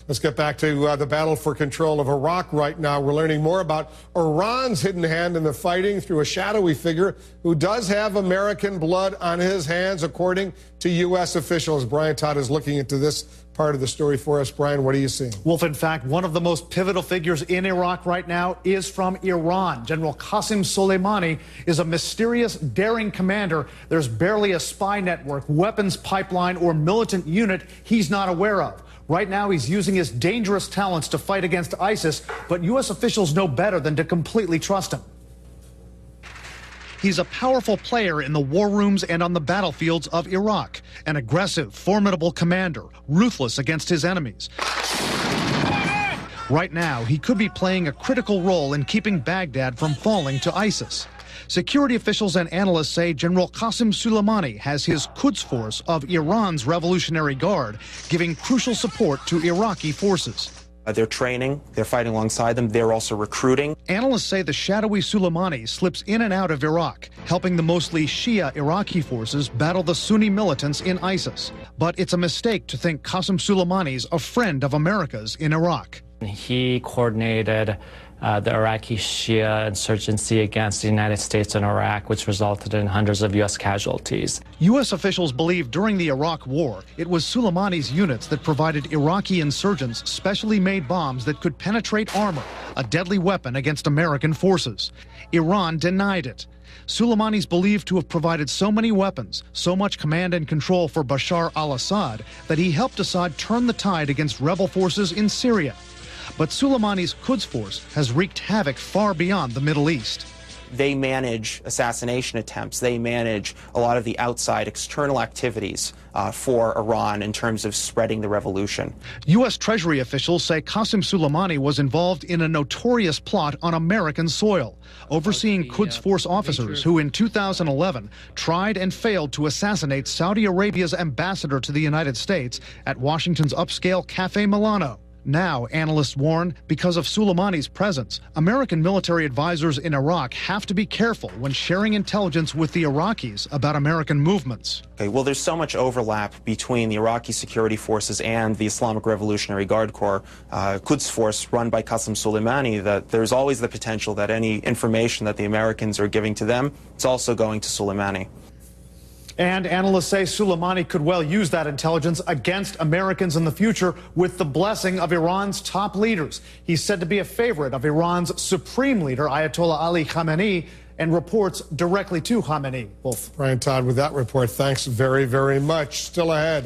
Let's get back to the battle for control of Iraq right now. We're learning more about Iran's hidden hand in the fighting through a shadowy figure who does have American blood on his hands, according to U.S. officials. Brian Todd is looking into this part of the story for us. Brian, what are you seeing? Wolf, in fact, one of the most pivotal figures in Iraq right now is from Iran. General Qasem Soleimani is a mysterious, daring commander. There's barely a spy network, weapons pipeline, or militant unit he's not aware of. Right now, he's using his dangerous talents to fight against ISIS, but U.S. officials know better than to completely trust him. He's a powerful player in the war rooms and on the battlefields of Iraq, an aggressive, formidable commander, ruthless against his enemies. Right now, he could be playing a critical role in keeping Baghdad from falling to ISIS. Security officials and analysts say General Qasem Soleimani has his Quds Force of Iran's Revolutionary Guard giving crucial support to Iraqi forces. They're training, they're fighting alongside them, they're also recruiting. Analysts say the shadowy Soleimani slips in and out of Iraq, helping the mostly Shia Iraqi forces battle the Sunni militants in ISIS. But it's a mistake to think Qasem Soleimani's a friend of America's in Iraq. He coordinated the Iraqi Shia insurgency against the United States and Iraq, which resulted in hundreds of U.S. casualties. U.S. officials believe during the Iraq War, it was Soleimani's units that provided Iraqi insurgents specially made bombs that could penetrate armor, a deadly weapon against American forces. Iran denied it. Soleimani's believed to have provided so many weapons, so much command and control for Bashar al-Assad, that he helped Assad turn the tide against rebel forces in Syria. But Soleimani's Quds Force has wreaked havoc far beyond the Middle East. They manage assassination attempts. They manage a lot of the outside external activities for Iran in terms of spreading the revolution. U.S. Treasury officials say Qasem Soleimani was involved in a notorious plot on American soil, overseeing Quds Force officers who in 2011 tried and failed to assassinate Saudi Arabia's ambassador to the United States at Washington's upscale Cafe Milano. Now, analysts warn, because of Soleimani's presence, American military advisors in Iraq have to be careful when sharing intelligence with the Iraqis about American movements. Okay, well, there's so much overlap between the Iraqi security forces and the Islamic Revolutionary Guard Corps, Quds Force, run by Qasem Soleimani, that there's always the potential that any information that the Americans are giving to them is also going to Soleimani. And analysts say Soleimani could well use that intelligence against Americans in the future with the blessing of Iran's top leaders. He's said to be a favorite of Iran's supreme leader, Ayatollah Ali Khamenei, and reports directly to Khamenei. Brian Todd with that report. Thanks very, very much. Still ahead.